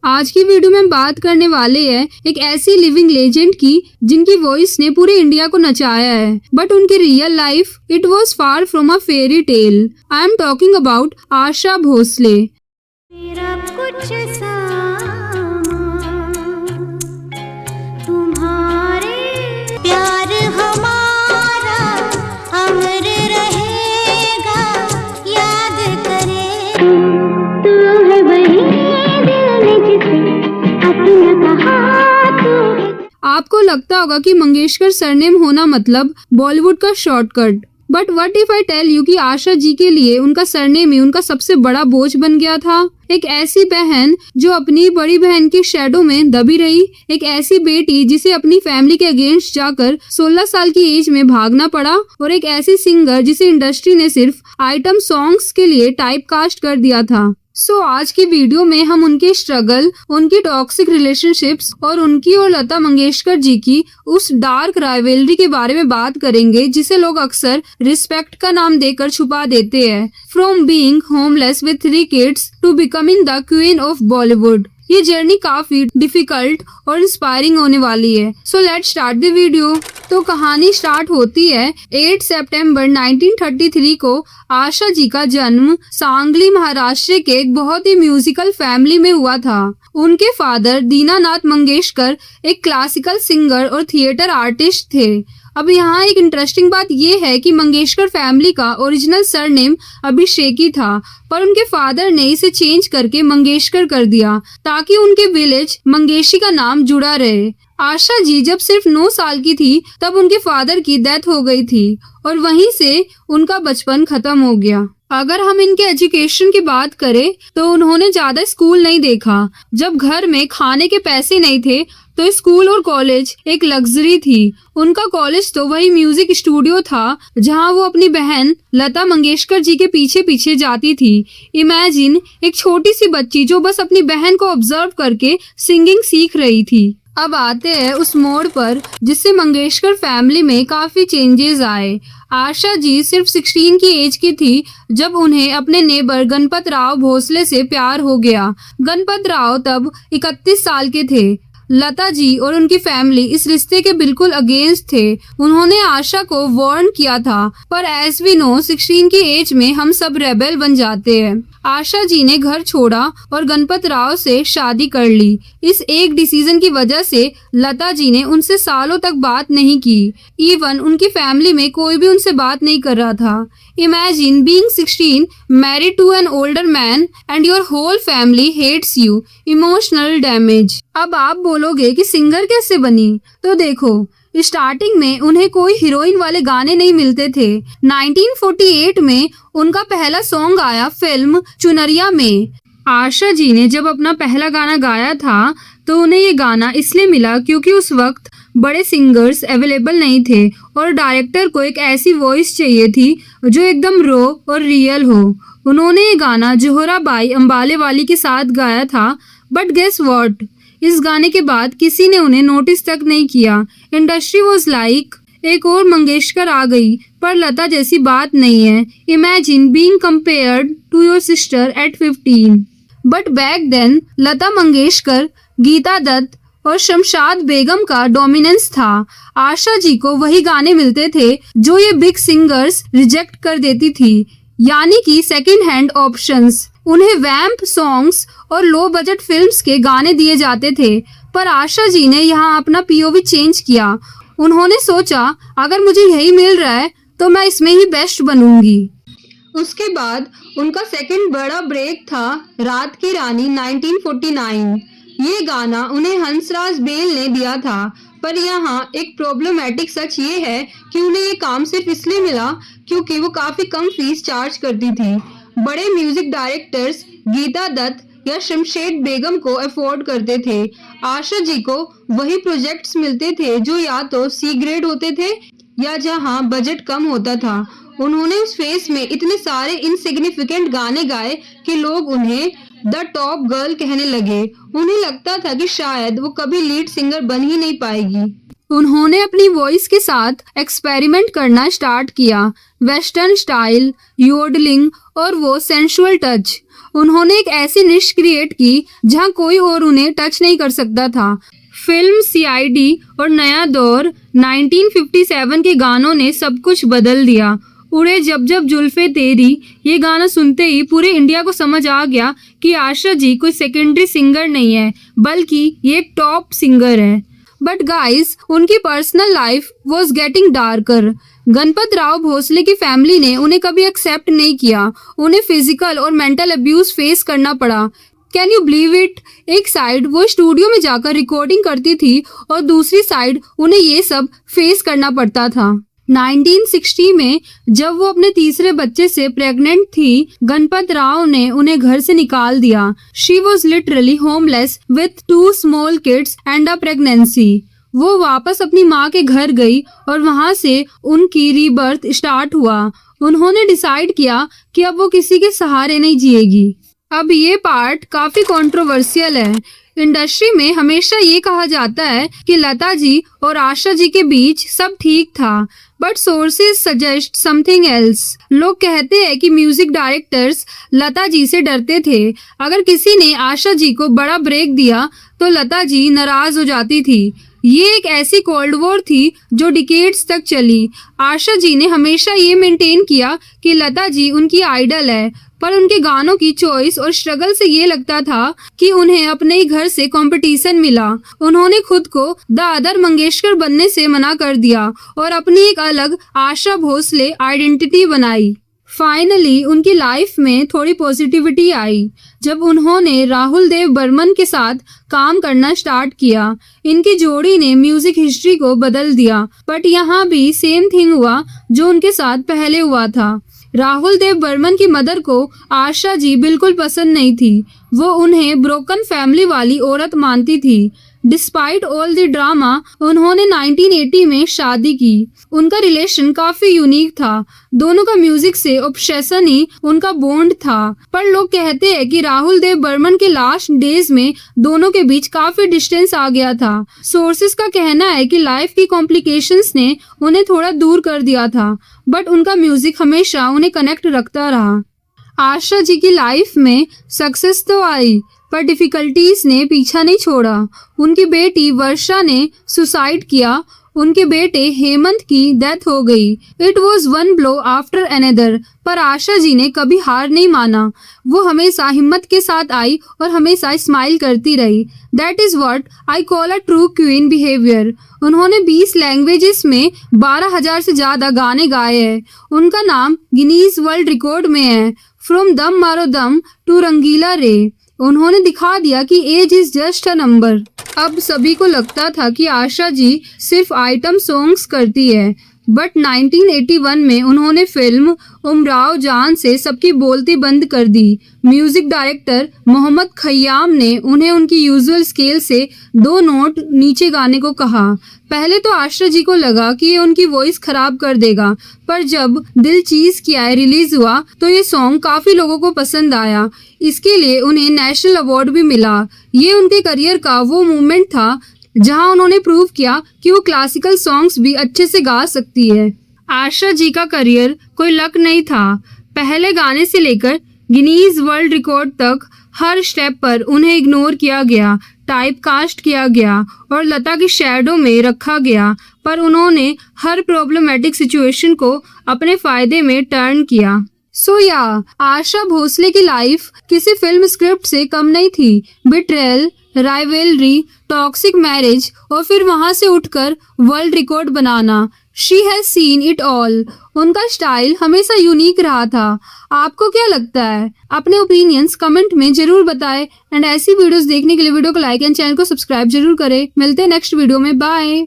आज की वीडियो में हम बात करने वाले हैं एक ऐसी लिविंग लेजेंड की जिनकी वॉइस ने पूरे इंडिया को नचाया है, बट उनकी real life it was far from a fairy tale. I am talking about Asha Bhosle. मेरा कुछ तुम्हारे प्यार हमारा अमर रहेगा, याद करे तू है वही दिल ने जिसे अपना कहा तू है। आपको लगता होगा कि मंगेशकर सरनेम होना मतलब बॉलीवुड का shortcut, but what if I tell you कि आशा जी के लिए उनका सरनेम ही उनका सबसे बड़ा बोझ बन गया था। एक ऐसी बहन जो अपनी बड़ी बहन की शैडो में दबी रही, एक ऐसी बेटी जिसे अपनी फैमिली के अगेंस्ट जाकर 16 साल की एज में भागना पड़ा, और एक ऐसी सिंगर जिसे इंडस्ट्री ने सिर्फ आइटम सॉन्ग्स के लिए टाइप कास्ट कर दिया था। सो आज की वीडियो में हम उनके स्ट्रगल, उनकी टॉक्सिक रिलेशनशिप्स और उनकी और लता मंगेशकर जी की उस डार्क राइवलरी के बारे में बात करेंगे जिसे लोग अक्सर रिस्पेक्ट का नाम देकर छुपा देते हैं। From being homeless with 3 kids to becoming the queen of Bollywood. ये जर्नी काफी डिफिकल्ट और इंस्पायरिंग होने वाली है। So let's start the video. तो कहानी स्टार्ट होती है 8 सितंबर 1933 को। आशा जी का जन्म सांगली महाराष्ट्र के एक बहुत ही म्यूजिकल फैमिली में हुआ था। उनके फादर दीनानाथ मंगेशकर एक क्लासिकल सिंगर और थिएटर आर्टिस्ट थे। अब यहाँ एक इंटरेस्टिंग बात ये है कि मंगेशकर फैमिली का ओरिजिनल सरनेम अभिषेकी था, पर उनके फादर ने इसे चेंज करके मंगेशकर कर दिया ताकि उनके विलेज मंगेशी का नाम जुड़ा रहे। आशा जी जब सिर्फ 9 साल की थी तब उनके फादर की डेथ हो गई थी और वहीं से उनका बचपन खत्म हो गया। अगर हम इनके एजुकेशन की बात करें तो उन्होंने ज्यादा स्कूल नहीं देखा। जब घर में खाने के पैसे नहीं थे तो स्कूल और कॉलेज एक लग्जरी थी। उनका कॉलेज तो वही म्यूजिक स्टूडियो था जहां वो अपनी बहन लता मंगेशकर जी के पीछे पीछे जाती थी। इमेजिन एक छोटी सी बच्ची जो बस अपनी बहन को ऑब्जर्व करके सिंगिंग सीख रही थी। अब आते हैं उस मोड़ पर जिससे मंगेशकर फैमिली में काफी चेंजेस आए। आशा जी सिर्फ 16 की एज की थी जब उन्हें अपने नेबर गणपत राव भोसले से प्यार हो गया। गणपत राव तब 31 साल के थे। लता जी और उनकी फैमिली इस रिश्ते के बिल्कुल अगेंस्ट थे। उन्होंने आशा को वार्न किया था, पर एज वी नो 16 की एज में हम सब रेबेल बन जाते हैं। आशा जी ने घर छोड़ा और गणपत राव से शादी कर ली। इस एक डिसीजन की वजह से लता जी ने उनसे सालों तक बात नहीं की। इवन उनकी फैमिली में कोई भी उनसे बात नहीं कर रहा था। Imagine being 16 married to an older man and your whole family hates you। Emotional damage. अब आप बोलोगे कि सिंगर कैसे बनी, तो देखो स्टार्टिंग में उन्हें कोई हीरोइन वाले गाने नहीं मिलते थे। 1948 में उनका पहला सॉन्ग आया फिल्म चुनरिया में। आशा जी ने जब अपना पहला गाना गाया था तो उन्हें ये गाना इसलिए मिला क्योंकि उस वक्त बड़े सिंगर्स अवेलेबल नहीं थे और डायरेक्टर को एक ऐसी वॉइस चाहिए थी जो एकदम रो और रियल हो। उन्होंने ये गाना जोहराबाई अंबाले वाली के साथ गाया था, बट गेस व्हाट, इस गाने के बाद किसी ने उन्हें नोटिस तक नहीं किया। इंडस्ट्री वाज लाइक एक और मंगेशकर आ गई, पर लता जैसी बात नहीं है। Imagine being compared to your sister at 15। But back then Lata Mangeshkar, Geeta Dutt और शमशाद बेगम का डोमिनेंस था। आशा जी को वही गाने मिलते थे जो ये बिग सिंगर्स रिजेक्ट कर देती थी, यानी कि सेकंड हैंड ऑप्शंस। उन्हें वैम्प सॉन्ग्स और लो बजट फिल्म्स के गाने दिए जाते थे, पर आशा जी ने यहाँ अपना पीओवी चेंज किया। उन्होंने सोचा अगर मुझे यही मिल रहा है तो मैं इसमें ही बेस्ट बनूंगी। उसके बाद उनका सेकंड बड़ा ब्रेक था रात की रानी 1949। ये गाना उन्हें हंसराज बेल ने दिया था, पर यहाँ एक प्रॉब्लमेटिक सच ये है कि उन्हें ये काम सिर्फ इसलिए मिला क्योंकि वो काफी कम फीस चार्ज करती थी। बड़े म्यूजिक डायरेक्टर्स गीता दत्त या शमशेद बेगम को अफोर्ड करते थे। आशा जी को वही प्रोजेक्ट्स मिलते थे जो या तो सी ग्रेड होते थे या जहाँ बजट कम होता था। उन्होंने उस फेस में इतने सारे इनसिग्निफिकेंट गाने गाए कि लोग उन्हें द टॉप गर्ल कहने लगे। उन्हें लगता था कि शायद वो कभी लीड सिंगर बन ही नहीं पाएगी। उन्होंने अपनी वॉइस के साथ एक्सपेरिमेंट करना स्टार्ट किया, वेस्टर्न स्टाइल, योडलिंग और वो सेंसुअल टच। उन्होंने एक ऐसी निश क्रिएट की जहां कोई और उन्हें टच नहीं कर सकता था। फिल्म सीआईडी और नया दौर 1957 के गानों ने सब कुछ बदल दिया। उड़े जब जब जुल्फे तेरी, ये गाना सुनते ही पूरे इंडिया को समझ आ गया कि आशा जी कोई सेकेंडरी सिंगर नहीं है, बल्कि ये एक टॉप सिंगर है। बट गाइस, उनकी personal life was getting darker. Ganpat Rao Bhosle की फैमिली ने उन्हें कभी एक्सेप्ट नहीं किया। उन्हें फिजिकल और मेंटल अब्यूज फेस करना पड़ा। Can you believe it? एक साइड वो स्टूडियो में जाकर रिकॉर्डिंग करती थी और दूसरी साइड उन्हें ये सब फेस करना पड़ता था। 1960 में जब वो अपने तीसरे बच्चे से प्रेग्नेंट थी, गणपत राव ने उन्हें घर से निकाल दिया। She was literally homeless with 2 small kids and a pregnancy. वो वापस अपनी माँ के घर गई और वहाँ से उनकी रीबर्थ स्टार्ट हुआ। उन्होंने डिसाइड किया कि अब वो किसी के सहारे नहीं जिएगी। अब ये पार्ट काफी कंट्रोवर्शियल है। इंडस्ट्री में हमेशा ये कहा जाता है कि लता जी और आशा जी के बीच सब ठीक था, but sources suggest something else. लोग कहते हैं कि म्यूजिक डायरेक्टर्स लता जी से डरते थे। अगर किसी ने आशा जी को बड़ा ब्रेक दिया तो लता जी नाराज हो जाती थी। ये एक ऐसी कोल्ड वॉर थी जो डिकेड्स तक चली। आशा जी ने हमेशा ये मेंटेन किया कि लता जी उनकी आइडल है, पर उनके गानों की चॉइस और स्ट्रगल से ये लगता था कि उन्हें अपने ही घर से कंपटीशन मिला। उन्होंने खुद को द अदर मंगेशकर बनने से मना कर दिया और अपनी एक अलग आशा भोसले आइडेंटिटी बनाई। फाइनली उनकी लाइफ में थोड़ी पॉजिटिविटी आई जब उन्होंने राहुल देव बर्मन के साथ काम करना स्टार्ट किया। इनकी जोड़ी ने म्यूजिक हिस्ट्री को बदल दिया, बट यहाँ भी सेम थिंग हुआ जो उनके साथ पहले हुआ था। राहुल देव बर्मन की मदर को आशा जी बिल्कुल पसंद नहीं थी। वो उन्हें ब्रोकन फैमिली वाली औरत मानती थी। डिस्पाइट ऑल द ड्रामा, उन्होंने 1980 में शादी की। उनका रिलेशन काफी यूनिक था। दोनों का म्यूजिक से ऑब्सेशन ही उनका बॉन्ड था। पर लोग कहते हैं कि राहुल देव बर्मन के लास्ट डेज में दोनों के बीच काफी डिस्टेंस आ गया था। सोर्सेस का कहना है कि लाइफ की कॉम्प्लिकेशंस ने उन्हें थोड़ा दूर कर दिया था, बट उनका म्यूजिक हमेशा उन्हें कनेक्ट रखता रहा। आशा जी की लाइफ में सक्सेस तो आई, पर डिफिकल्टीज ने पीछा नहीं छोड़ा। उनकी बेटी वर्षा ने सुसाइड किया। उनके बेटे हेमंत की डेथ हो गई। It was one blow after another, पर आशा जी ने कभी हार नहीं माना। वो हमेशा हिम्मत के साथ आई और हमेशा स्माइल करती रही। That is what I call a true queen behaviour. उन्होंने 20 लैंग्वेजेस में 12,000 से ज्यादा गाने गाए हैं। उनका नाम गिनीज वर्ल्ड रिकॉर्ड में है। फ्रॉम दम मारो दम टू रंगीला रे। उन्होंने दिखा दिया कि age is just a number. अब सभी को लगता था कि आशा जी सिर्फ आइटम सॉन्ग्स करती है, बट 1981 में उन्होंने फिल्म उमराव जान से सबकी बोलती बंद कर दी। म्यूजिक डायरेक्टर मोहम्मद खय्याम ने उन्हें उनकी यूजुअल स्केल से 2 नोट नीचे गाने को कहा। पहले तो आशा जी को लगा कि ये उनकी वॉइस खराब कर देगा, पर जब दिल चीज किया रिलीज हुआ तो ये सॉन्ग काफी लोगों को पसंद आया। इसके लिए उन्हें नेशनल अवार्ड भी मिला। ये उनके करियर का वो मोमेंट था जहां उन्होंने प्रूव किया कि वो क्लासिकल सॉन्ग्स भी अच्छे से गा सकती है। आशा जी का करियर कोई लक नहीं था। पहले गाने से लेकर गिनीज वर्ल्ड रिकॉर्ड तक हर स्टेप पर उन्हें इग्नोर किया गया, टाइप कास्ट किया गया और लता की शैडो में रखा गया, पर उन्होंने हर प्रॉब्लमेटिक सिचुएशन को अपने फायदे में टर्न किया। आशा भोसले की लाइफ किसी फिल्म स्क्रिप्ट से कम नहीं थी। बिट्रेयल, राइवलरी, टॉक्सिक मैरिज और फिर वहां से उठकर world record banana. She has seen it all. उनका स्टाइल हमेशा यूनिक रहा था। आपको क्या लगता है? अपने ओपिनियंस कमेंट में जरूर बताएं एंड ऐसी वीडियोस देखने के लिए वीडियो को लाइक एंड चैनल को सब्सक्राइब जरूर करें। मिलते हैं नेक्स्ट वीडियो में। बाय।